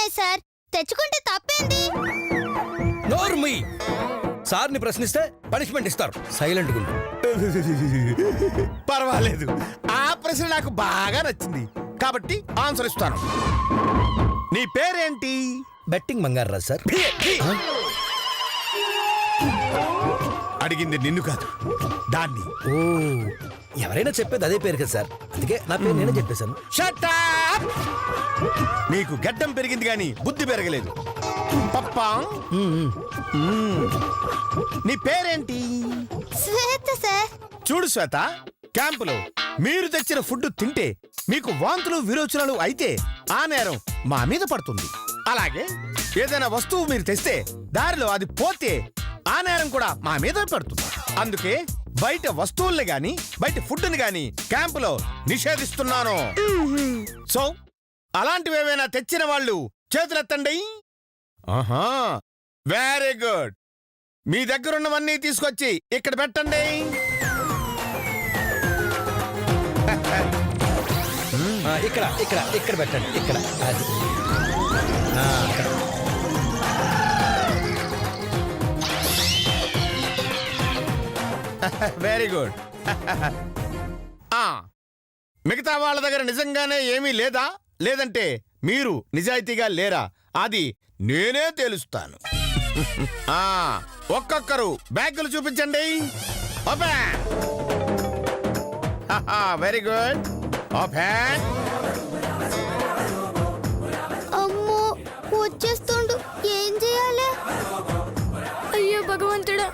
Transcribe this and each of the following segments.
ఉన్నాయి సార్. తెచ్చుకుంటే తప్పేంది? నోర్మి సార్ని ప్రశ్నిస్తే పనిష్మెంట్ ఇస్తారు. సైలెంట్ గుండు. పర్వాలేదు, ఆ ప్రశ్న నాకు బాగా నచ్చింది కాబట్టి ఆన్సర్ ఇస్తాను. నీ పేరేంటి? బెట్టింగ్ బంగారు సార్. అడిగింది నిన్ను కాదు, దాన్ని. ఓ ఎవరైనా చెప్పేది అదే పేరు కదా సార్, అందుకే నా పేరు నేనే చెప్పేశాను. Shut up! నీకు గడ్డం పెరిగింది గాని బుద్ధి పెరగలేదు. పప్పా నీ పేరేంటి? శ్వేత సార్. చూడు శ్వేత, క్యాంపులో మీరు తెచ్చిన ఫుడ్ తింటే మీకు వాంతులు విరోచనలు అయితే ఆ నేరం మా మీద పడుతుంది. అలాగే ఏదైనా వస్తువు మీరు తెస్తే దారిలో అది పోతే ఆ నేరం కూడా మా మీద పడుతుంది. అందుకే బయట వస్తువుల్ని గాని బయట ఫుడ్ని గాని క్యాంపులో నిషేధిస్తున్నాను. సో అలాంటివేవైనా తెచ్చిన వాళ్ళు చేతులెత్తండి. ఆహా, వెరీ గుడ్. మీ దగ్గరున్నవన్నీ తీసుకొచ్చి ఇక్కడ పెట్టండి. ఇక్కడ ఇక్కడ ఇక్కడ పెట్టండి. ఇక్కడ అది వెరీ గుడ్. మిగతా వాళ్ళ దగ్గర నిజంగానే ఏమీ లేదా, లేదంటే మీరు నిజాయితీగా లేరా, అది నేనే తేలుస్తాను. ఒక్కొక్కరు బ్యాగులు చూపించండి. Very good. ఓపెన్. అమ్మో వచ్చేస్తుండు, ఏం చేయాలి? అయ్యో భగవంతుడా,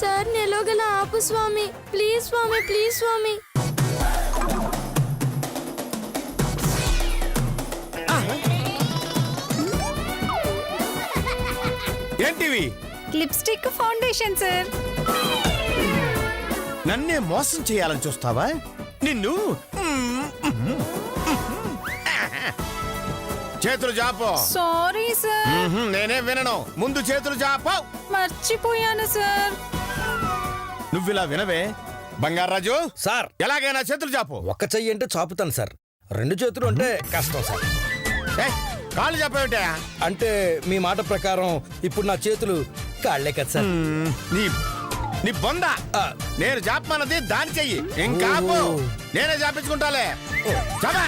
సార్ నెలోగల ఆపు స్వామి, ప్లీజ్ స్వామి, ప్లీజ్ స్వామి. ఏంటివి? Lipstick foundation sir. నన్నే మోసం చేయాలని చూస్తావా? నిన్ను చేతులు జాపో. Sorry sir. నేనే వినను, ముందు చేతులు జాపో. మర్చిపోయాను సార్. నువ్విలా వినవే బంగారాజు. సార్ ఎలాగైనా చేతులు జాపో. ఒక్క చెయ్యి అంటే చాపుతాను సార్, రెండు చేతులు అంటే కష్టం సార్. కాళ్ళు చెప్పేమిటా? అంటే మీ మాట ప్రకారం ఇప్పుడు నా చేతులు కాళ్లే కదా సార్. నీ నీ బొంద. నేను జాపమన్నది దాని చెయ్యి, ఇంకా నేనే జాపించుకుంటాలే. చాపా.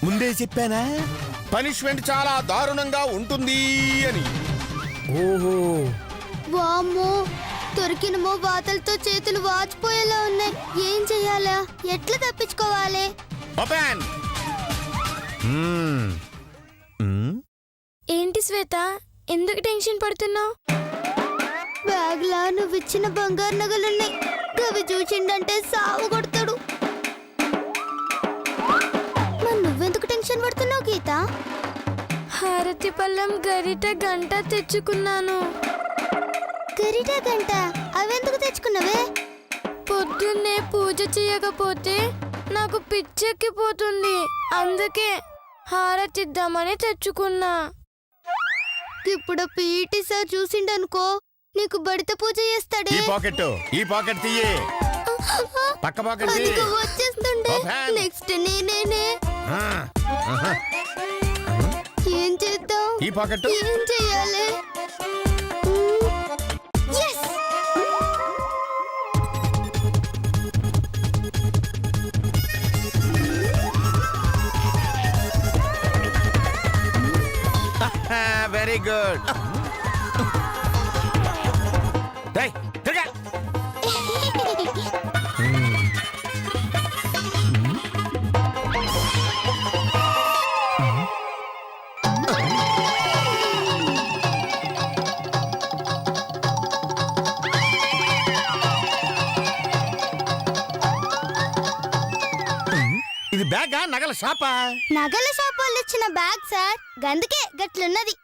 ముందే చెప్పానా పనిష్మెంట్ చాలా దారుణంగా ఉంటుంది అని. ఓహో, వామ్మో, దొరికినమో వాతలతో చేతులు వాచిపోయేలా ఉన్నాయి. ఏం చెయ్యాలా? ఎట్లా తప్పించుకోవాలి? ఓపెన్. ఏంటి శ్వేత, ఎందుకు టెన్షన్ పడుతున్నావు? బ్యాగ్లా నువ్విచ్చిన బంగారు నగలున్నాయి, అవి చూసిండంటే సావు కొడతాడు. మరి నువ్వెందుకు టెన్షన్ పడుతున్నావు గీత? హారతి పళ్ళం, గరిట, గంట తెచ్చుకున్నాను. గరిట గంట అవెందుకు తెచ్చుకున్నావే? పొద్దున్నే పూజ చేయకపోతే నాకు పిచ్చెక్కిపోతుంది, అందుకే హారతిద్దామని తెచ్చుకున్నా. ఇప్పుడు పీటీ సార్ చూసిండనుకో, నీకు బడిత పూజ చేస్తాడే. ఈ పాకెట్ తీయే. పక్క పాకెట్ తీయే. అదిగో వచ్చేస్తుండే. నెక్స్ట్ నేనే. ఏం చేద్దాం? ఈ పాకెట్. ఏం చెయ్యాలి? Very good. ఇది బ్యాగా నగల షాపా? నగల షాప్ వాళ్ళు ఇచ్చిన బ్యాగ్ సార్, గందుకే గట్లున్నది.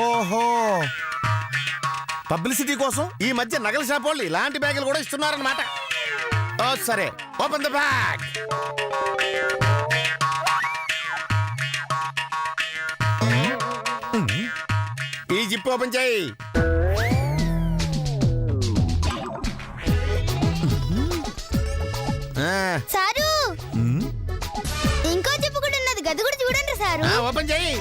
ఓహో, పబ్లిసిటీ కోసం ఈ మధ్య నగల షాప్ వాళ్ళు ఇలాంటి బ్యాగులు కూడా ఇస్తున్నారన్నమాట. ఓ సరే, ఓపెన్ ద బ్యాగ్. ఈ జిప్ ఓపెన్ చేయి. సారు ఇంకో చెప్పు కూడా ఉన్నది గది కూడా చూడండి సారు. ఓపెన్ చేయి.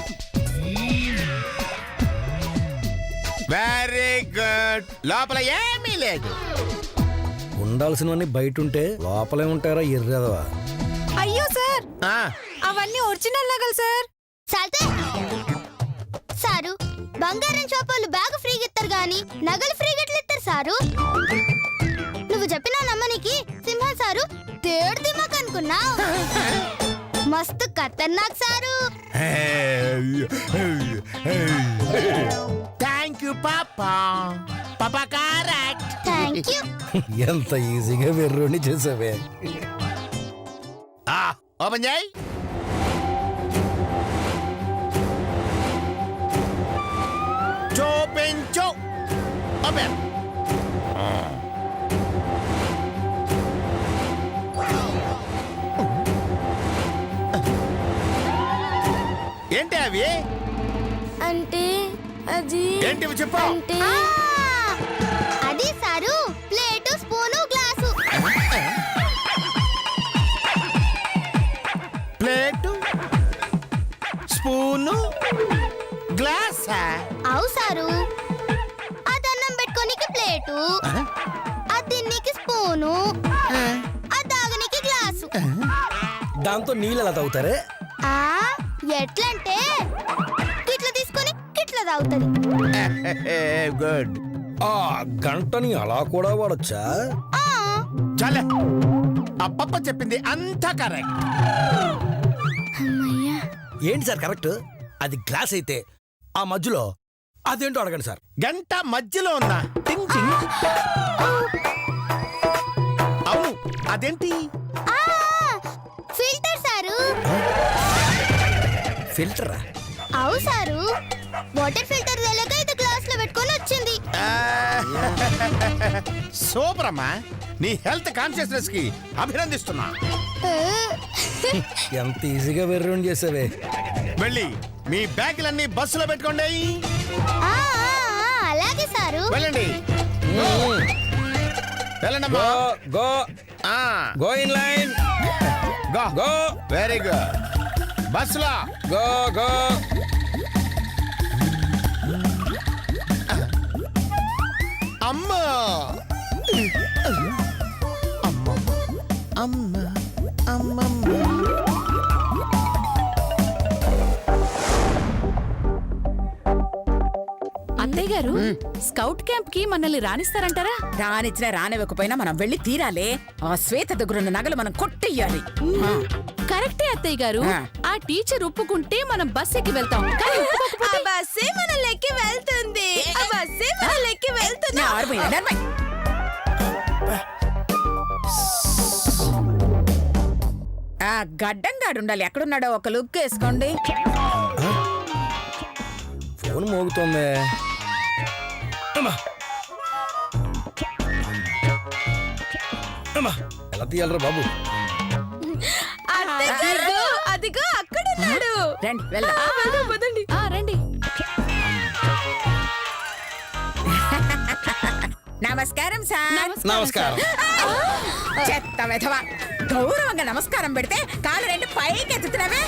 Very good. లోపల ఏమీ లేదు. ఉండాల్సినవన్నీ బయట ఉంటే లోపలే ఉంటారా ఎర్రదవా? అయ్యో సార్, ఆ, అవన్నీ ఒరిజినల్ నగలు సార్. సాల్తే సారు బంగారం షాప్ వాళ్ళు బ్యాగ్ ఫ్రీగా ఇస్తారు గాని నగలు ఫ్రీగా ఎట్లా ఇస్తారు సారు? నువ్వు చెప్పినా నమ్మనికి సింహం సారు తేడు దిమాక్ అనుకున్నా. మస్తు ఖతర్నాక్ సారు. థ్యాంక్ యూ పాపా. పాపా కరెక్ట్. Thank you. ఎంత ఈజీగా వెర్రోని చేసావే. ఓపెన్ చేయి. చూపించు. ఓపెన్. ఏంటి అవి? అంటే అది ఏంటివి చెప్పు. అంటే ఆ, అది sir plate spoon glass. Plate, spoon, glass. అవు సారు అది అన్నం పెట్టుకోనికి ప్లేటు, అది తిన్నికి స్పూను, అది తాగనికి గ్లాసు. దాంతో నీళ్ళు ఎలా తాగుతారే? ఆ ఎట్లంటే గిట్ల తీసుకొని గిట్ల తాగుతుంది. గుడ్. ఆ గంటని అలా కూడా వాడొచ్చా? ఆ, చాలే. అప్పప్ప చెప్పింది అంతా కరెక్ట్. అమ్మయ్యా. ఏంటి సార్ కరెక్ట్? అది గ్లాస్ అయితే ఆ మధ్యలో అదేంటో అడగండి సార్. గంట మధ్యలో ఉందా? టింగ్ టింగ్. అవును, అదేంటి? ఆ, ఫిల్టర్ సారు. ఫిల్టరా? అవు సారు వాటర్ ఫిల్టర్ తెలియక ఇది గ్లాస్ లో పెట్టుకొని వచ్చింది. సూపర్ అమ్మా. నీ హెల్త్ కాన్షియస్నెస్ కి అభినందిస్తున్నా. ఎంత ఈజీగా వెర్రోని చేసావే. వెళ్ళి మీ బ్యాగులన్నీ బస్సులో పెట్టుకోండి. ఆ, అలాగే సారు. వెళ్ళండి. వెళ్ళండి గో గో ఆ, go in line. Go. Go very good. బస్సులో. Go go. అమ్మా అమ్మ అమ్మ అమ్మమ్మ. అత్తయ్య గారు, స్కౌట్ క్యాంప్ కి మనల్ని రానిస్తారంటారా? రానిచ్చినా రానివ్వకపోయినా మనం వెళ్ళి తీరాలే. ఆ శ్వేత దగ్గరున్న నగలు మనం కొట్టెయ్యాలి. కరెక్టే అత్తయ్య గారు. ఆ. ఆ టీచర్ ఒప్పుకుంటే మనం బస్ ఎక్కి వెళ్తాం. కానీ ఒప్పుకోకపోతే బస్సే మనల్ని వెళ్తుంది. ఆ బస్సే మనల్ని వెళ్తుంది. Normal, normal. ఆ గడ్డంగాడు ఉండాలి. ఎక్కడున్నాడో ఒక లుక్ వేసుకోండి. ఫోన్ మోగుతోందే. అమ్మా అమ్మా ఎలా తీయాలరా బాబు? అదిగో అక్కడ ఉన్నాడు. రండి వెళ్దాం. వెళ్దాం, పదండి. రండి. నమస్కారం సార్. నమస్కారం. చెత్త వెధవ. గౌరవంగా నమస్కారం పెడితే కాలు రెండు పైకి ఎత్తుతున్నావే.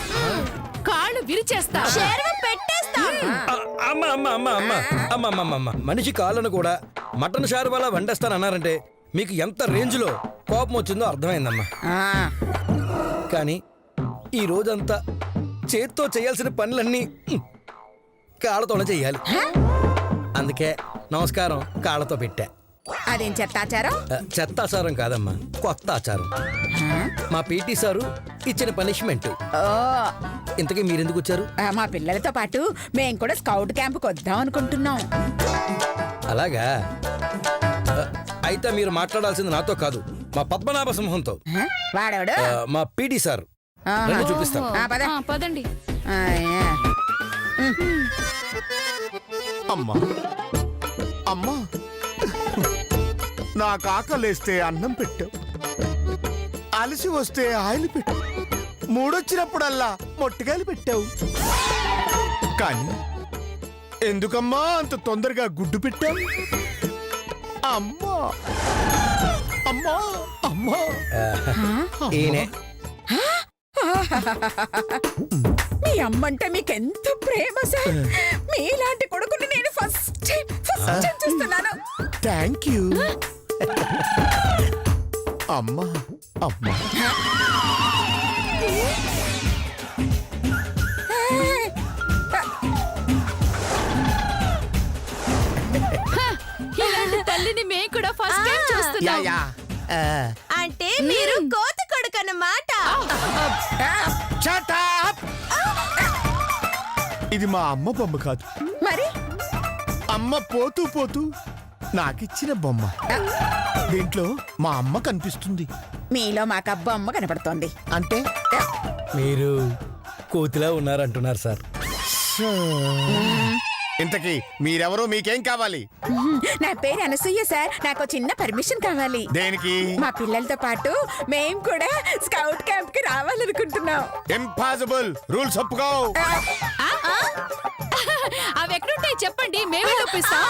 కాళ్ళు విరిచేస్తా. పెట్టేస్తా. అమ్మ అమ్మ అమ్మ అమ్మ అమ్మ అమ్మ అమ్మ మనిషి కాళ్ళను కూడా మటన్ షారు వల్ల వండేస్తానన్నారంటే మీకు ఎంత రేంజ్లో కోపం వచ్చిందో అర్థమైందమ్మా. ఆ, కానీ ఈ రోజంతా చేత్తో చేయాల్సిన పనులన్నీ కాళ్ళతోనే చెయ్యాలి. అందుకే నమస్కారం కాళ్ళతో పెట్టా. అదేం చెత్తాచారం? చెత్త ఆచారం కాదమ్మా, కొత్త ఆచారం. మా పీటీ సారు ఇచ్చిన పనిష్మెంట్. ఓ, ఇంతకీ మీరెందుకు వచ్చారు? మా పిల్లలతో పాటు మేము కూడా స్కౌట్ క్యాంప్కి వద్దాం అనుకుంటున్నాం. అలాగా? అయితే మీరు మాట్లాడాల్సింది నాతో కాదు, మా పద్మనాభ సింహంతో. వాడెవడు? మా పీటీ సార్ రండి చూపిస్తాను. పద. పదండి. అమ్మా అమ్మా, నాకు ఆకలేస్తే అన్నం పెట్టావు, అలసి వస్తే ఆయిల్ పెట్టావు, మూడొచ్చినప్పుడల్లా మొట్టికాయలు పెట్టావు. కానీ ఎందుకమ్మా అంత తొందరగా గుడ్డు పెట్టావు? అమ్మా అమ్మో అమ్మో ఈయనే మీ అమ్మంటే మీకెంత ప్రేమ సార్. మీలాంటి కొడుకుని నేను ఫస్ట్ టైం చూస్తున్నాను. థ్యాంక్ యూ అమ్మా అమ్మా ఇలాంటి తల్లిని మేము కూడా ఫస్ట్ టైం యా చూస్తున్నాం. యా అంటే మీరు కోతి కొడుకు అన్నమాట. Shut up! ఇది మా అమ్మ బొమ్మ కాదు, మరి అమ్మ పోతూ పోతూ నాకిచ్చిన బొమ్మ. దీంట్లో మా అమ్మ కనిపిస్తుంది. మీలో మాకు అబ్బ అమ్మ కనపడుతోంది. అంటే మీరు కోతిలా ఉన్నారంటున్నారు సార్. ఇంతకీ మీరెవరో, మీకేం కావాలి? నా పేరు అనసూయ సార్. నాకు చిన్న పర్మిషన్ కావాలి. దేనికి? మా పిల్లలతో పాటు మేము కూడా స్కౌట్ క్యాంప్ కి రావాలనుకుంటున్నాం. ఇంపాసిబుల్. రూల్స్ ఒప్పుకో. అవి ఎక్కడుంటాయి చెప్పండి, మేమే చూపిస్తాం.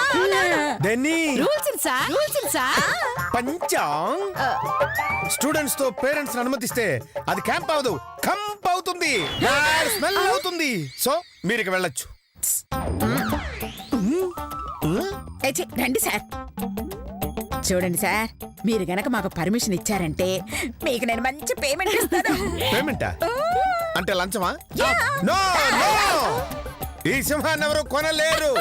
దెన్ని రూల్స్ సార్, రూల్స్ సార్. పంచాంగ్ స్టూడెంట్స్ తో పేరెంట్స్ అనుమతిస్తే అది క్యాంప్ అవదు, కంప్ అవుతుంది, స్మెల్ అవుతుంది. సో మీరు ఇక వెళ్ళొచ్చు. రండి సార్. చూడండి సార్, మీరు గనక మాకు పర్మిషన్ ఇచ్చారంటే మీకు నేను మంచి పేమెంట్ ఇస్తాను. పేమెంటా? అంటే లంచమా? నో నో, ఈ సింహాన్ని ఎవరు కొనలేరు.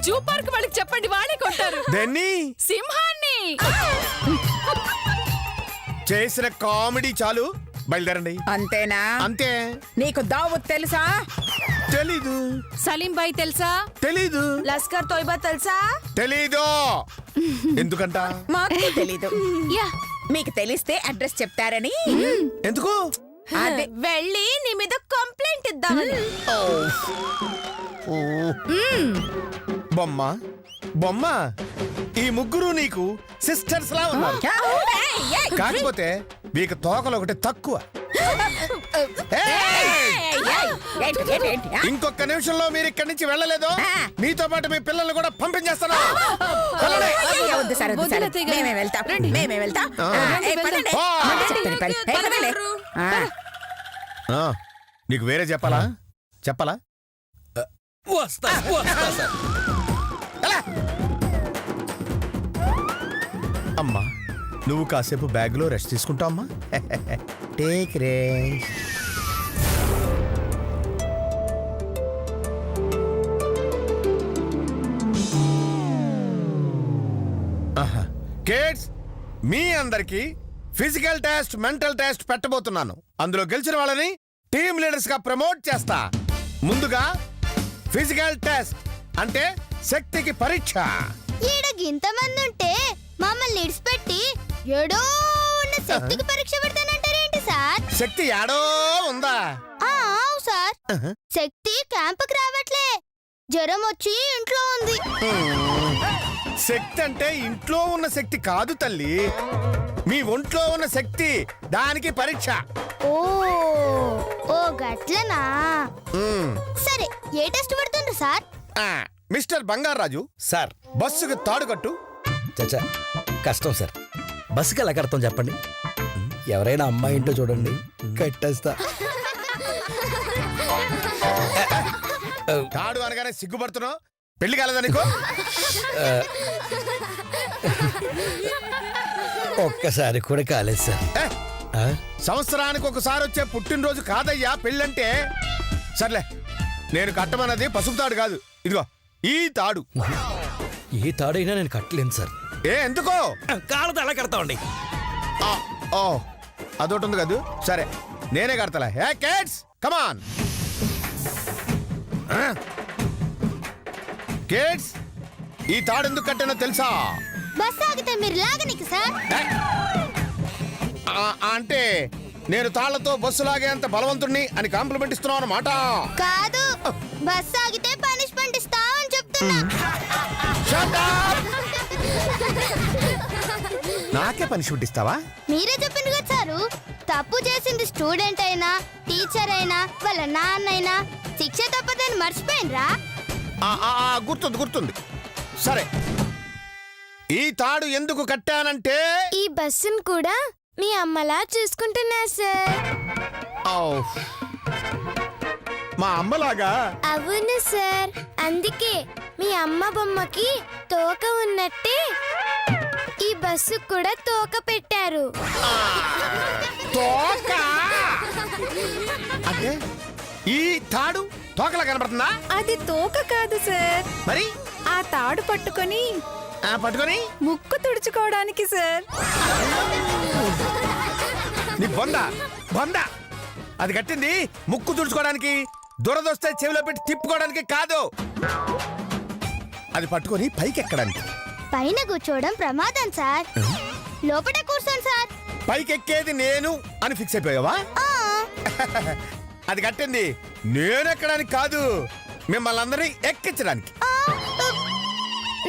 జూ పార్క్ వాళ్ళకి చెప్పండి, వాళ్ళే కొంటారు దెన్ని సింహాన్ని. చేసిన కామెడీ చాలు, బయలుదేరండి. అంతేనా? అంతే. నీకు దావత్ తెలుసా? తెలీదు. సలీం బాయ్ తెలుసా? తెలీదు. లస్కర్ తోయిబా తెలుసా? తెలీదు. ఎందుకంట? మాకు తెలీదు. యా, మీకు తెలిస్తే అడ్రస్ చెప్తారని. ఎందుకు? అదే వెళ్ళి నీ మీద కంప్లైంట్ ఇద్దామని. బొమ్మ బొమ్మ, ఈ ముగ్గురు నీకు సిస్టర్స్ లా ఉన్నారు. కాకపోతే మీకు తోకలు ఒకటి తక్కువ. ఇంకొక నిమిషంలో మీరు ఇక్కడి నుంచి వెళ్ళలేదో మీతో పాటు మీ పిల్లల్ని కూడా పంపించేస్తాను. వద్దు సార్, వద్దు సార్. మేమే వెళ్తాం, మేమే వెళ్తాం. పదండి. చెప్తాను, పని. పదండి. నీకు వేరే చెప్పాలా? చెప్పాలా? వస్తా వస్తా సార్. ఎలా? అమ్మా, నువ్వు కాసేపు బ్యాగ్ లో రెస్ట్ తీసుకుంటావు అమ్మా. Take rest. కిడ్స్, మీ అందరికి ఫిజికల్ టెస్ట్, మెంటల్ టెస్ట్ పెట్టబోతున్నాను. అందులో గెలిచిన వాళ్ళని టీమ్ లీడర్స్ గా ప్రమోట్ చేస్తా. ముందుగా ఫిజికల్ టెస్ట్ అంటే శక్తికి పరీక్ష. ఈడకి ఇంతమంది ఉంటే మమ్మల్ని ఇడిచిపెట్టి ఏడో ఉన్న శక్తికి పరీక్ష పెడతానంటారేంటి సార్? శక్తి యాడో ఉందా? అవు సార్, శక్తి క్యాంపుకి రావట్లే, జ్వరం వచ్చి ఇంట్లో ఉంది. శక్తి అంటే ఇంట్లో ఉన్న శక్తి కాదు తల్లి, మీ ఒంట్లో ఉన్న శక్తి, దానికి పరీక్ష. ఓ ఓ గట్లనా? సరే, ఏ టెస్ట్ పెడుతుండ్రు సార్? మిస్టర్ బంగారాజు సార్, బస్సుకు తాడు కట్టు. చచ్చా, కష్టం సార్. బస్సుకి ఎలా కడతాం చెప్పండి? ఎవరైనా అమ్మాయి ఇంట్లో చూడండి, కట్టేస్తా. తాడు అనగానే సిగ్గుపడుతున్నావు? పెళ్లి కాలేదనుకో. ఒక్కసారి కూడా కాలేదు సార్. సంవత్సరానికి ఒకసారి వచ్చే పుట్టినరోజు కాదయ్యా పెళ్ళంటే. సర్లే, నేను కట్టమన్నది పసుపు తాడు కాదు, ఇదిగో ఈ తాడు. ఏ తాడైనా నేను కట్టలేను సార్. ఎందుకో? కాళ్ళతో ఎలా కడతామండి? ఓ, అదొకటి ఉంది కదూ. సరే, నేనే కడతలే. హే కిడ్స్, కమాన్. కిడ్స్, ఈ తాడు ఎందుకు కట్టానో తెలుసా? బస్ ఆగితే మీరు లాగనికి సార్. అంటే నేను తాళ్లతో బస్సు లాగేంత బలవంతుణ్ణి అని కాంప్లిమెంట్ ఇస్తున్నావు అన్నమాట. కాదు, బస్ ఆగితే పనిష్మెంట్ ఇస్తా అని చెప్తున్నా. నాకే పనిష్మెంట్ ఇస్తావా? మీరే చెప్పింది కదా సారు, తప్పు చేసింది స్టూడెంట్ అయినా టీచర్ అయినా వాళ్ళ నాన్నైనా శిక్ష తప్పదని మర్చిపోయినరా? గుర్తుంది గుర్తుంది. సరే, ఈ తాడు ఎందుకు కట్టానంటే ఈ బస్సును కూడా మీ అమ్మలా చూసుకుంటున్నా సార్. ఔఫ్. మా అమ్మలాగా అవును సార్, అందుకే మీ అమ్మ బొమ్మకి తోక ఉన్నట్టే ఈ బస్సు కూడా తోక పెట్టారు. తోక అంటే ఈ తాడు తోకలా కనబడుతుందా? అది తోక కాదు సార్, మరి ఆ తాడు పట్టుకొని పట్టుకొని ముక్కు తుడుచుకోవడానికి సార్. నీ బొంద బొంద అది కట్టింది ముక్కు తుడుచుకోవడానికి, దురదొస్తే చెవిలో పెట్టి తిప్పుకోవడానికి కాదు. అది పట్టుకొని పైకి ఎక్కడానికి. పైన కూర్చోవడం ప్రమాదం సార్. లోపల కూర్చోండి సార్. పైకెక్కేది నేను అని ఫిక్స్ అయిపోయావా? ఆ, అది కట్టింది నేను ఎక్కడానికి కాదు, మిమ్మల్ని అందరినీ ఎక్కించడానికి. ఆ,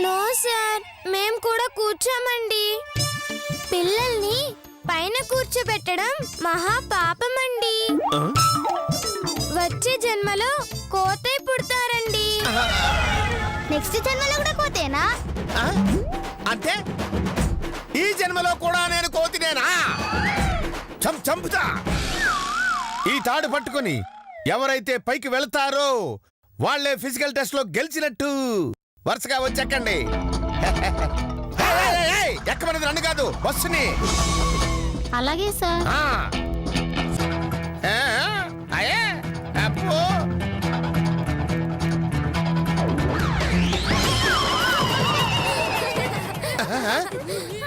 నో సార్, మేం కూడా కూర్చోమండి. పిల్లల్ని పైన కూర్చోబెట్టడం మహా పాపమండి. వచ్చే జన్మలో కోతే పుడతారండి. నెక్స్ట్ జన్మలో కూడా కోతేనా? ఆ? అంటే ఈ జన్మలో కూడా నేను కోతినేనా? చంపుతా. ఈ తాడు పట్టుకొని ఎవరైతే పైకి వెళ్తారో వాళ్లే ఫిజికల్ టెస్ట్ లో గెలిచినట్టు. వరుసగా వచ్చెక్కండి. ఎక్కమన్నది నన్ను కాదు, బస్సుని. అలాగే సార్. ఆ. అయ్యే, అబ్బో.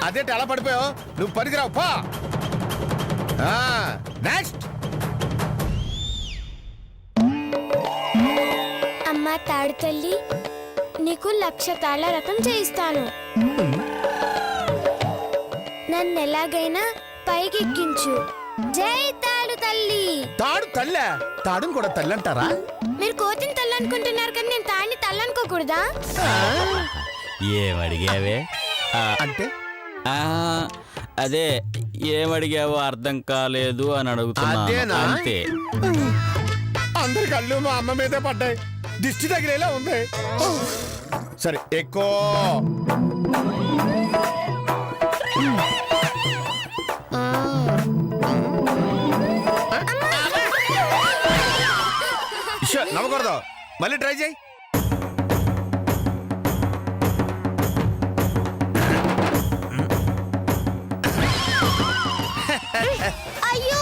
అదేంటి అలా పడిపోయావు? నువ్వు పనికిరావు పో. నెక్స్ట్. అమ్మా తాడు తల్లి, నీకు 1,00,000 తాళ్ల రకం చేయిస్తాను. నన్ను ఎలాగైనా పైకెక్కించు. జై తాడు తల్లి. తాడు తల్లే? తాడును కూడా తల్లి అంటారా? మీరు కోతిని తల్లి అనుకుంటున్నారు కానీ నేను తాడిని తల్లి అనుకోకూడదా? ఏమడిగావే? అంటే అదే ఏమడిగావో అర్థం కాలేదు అని అడుగుతున్నా. అదేనా? అంతే. అందరి కళ్ళు మా అమ్మ మీదే పడ్డాయి. దిష్టి తగిలేలా ఉంది. సరే ఎక్కువ. నవ్వకూడదు, మళ్ళీ ట్రై చేయి. అయ్యో,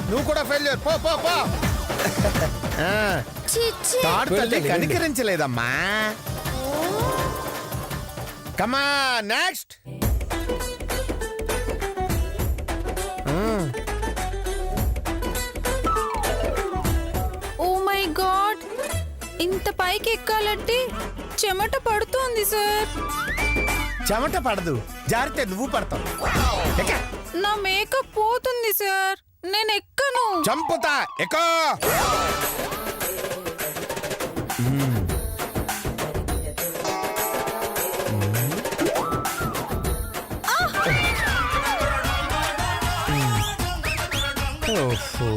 నువ్వు కూడా ఫెయిల్ పో పో పో. చిచ్చి. తాడు తల్లి కనికరించలేదమ్మా. కమా నెక్స్ట్. ఓ మై గాడ్, ఇంత పైకి ఎక్కాలంటే చెమట పడుతోంది సార్. చెమట పడదు, జారితే నువ్వు పడతావు. ఎక్క. నా మేకప్ పోతుంది సార్, నేను ఎక్కను. చంపుతా. ఎక్కో.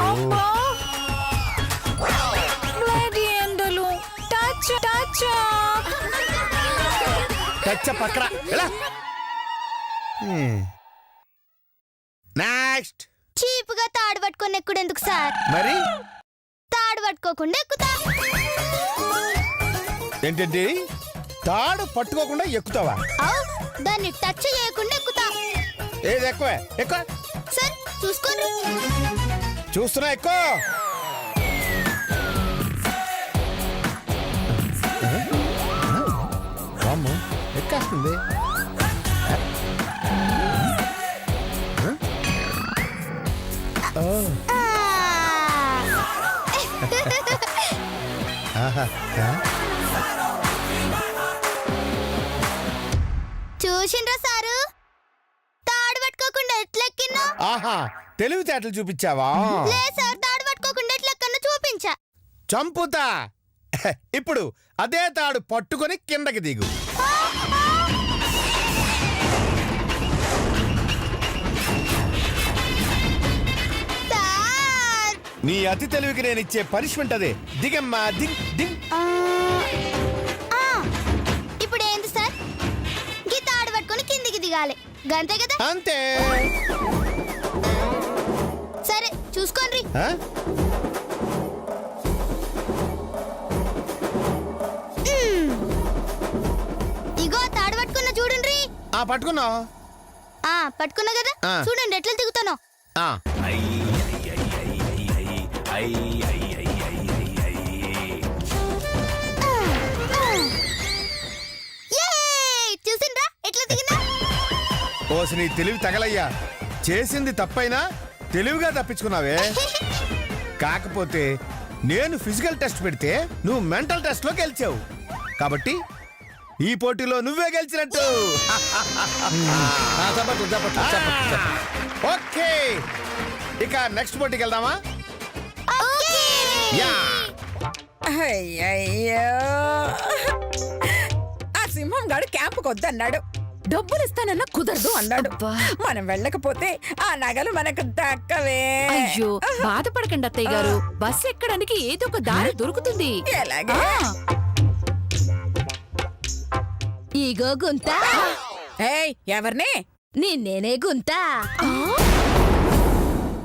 అబ్బా! బ్లడీ ఎండలు. Touch touch. తెచ్చ పక్కన ఎలా. నెక్స్ట్. చీపుగా తాడు పట్టుకొని ఎక్కుడు ఎందుకు సార్? మరి తాడు పట్టుకోకుండా ఎక్కుతా. ఏంటంటే తాడు పట్టుకోకుండా ఎక్కుతావా? అవ్, దాన్ని టచ్ చేయకుండా ఎక్కుతా. ఏది ఎక్కువ ఎక్కువ. సార్ చూసుకోండి. చూస్తున్నా ఎక్కువ. అమ్మో ఎక్కేస్తుంది. చూసిండ్రా సారు, తాడు పట్టుకోకుండా ఎట్లెక్కినా? ఆహా, తెలివితేటలు చూపించావా? లే సార్, తాడు పట్టుకోకుండా ఎట్లెక్కన్నా చూపించా. చంపుతా. ఇప్పుడు అదే తాడు పట్టుకొని కిందకి దిగు. సార్, నీ అతి తెలివికి నేను ఇచ్చే పనిష్మెంట్ అదే. దిగమ్మా, దిగ్ దిగ్. ఇప్పుడు ఏంది సార్? దిగాలి గంతే కదా. అంతే. సరే చూసుకోండి. ఆ? ఇగో తాడు పట్టుకున్న చూడండి. ఆ పట్టుకున్నావు. పట్టుకున్నా కదా, ఆ. చూడండి ఎట్లా దిగుతానో. ఆ. చూసిండ్రా ఎట్లా దిగినా. ఓసి నీ తెలివి తగలయ్యా. చేసింది తప్పైనా తెలివిగా తప్పించుకున్నావే. కాకపోతే నేను ఫిజికల్ టెస్ట్ పెడితే నువ్వు మెంటల్ టెస్ట్ లో గెలిచావు కాబట్టి ఈ పోటీలో నువ్వే గెలిచినట్టు. చప్పట్లు చప్పట్లు చప్పట్లు. ఓకే, ఇక నెక్స్ట్ పోటీకి వెళ్దామా? యా. అయ్యయ్యో ఆ సింహం గాడు క్యాంపుకి వద్దన్నాడు. డబ్బులు ఇస్తానన్నా కుదరదు అన్నాడు. మనం వెళ్ళకపోతే ఆ నగలు మనకు దక్కవే. అయ్యో బాధపడకండి అత్తయ్య గారు, బస్ ఎక్కడానికి ఏదో ఒక దారి దొరుకుతుంది. ఎలాగే? ఇగో గుంత, ఏయ్ ఎవరిని? నిన్నేనే గుంత. ఆ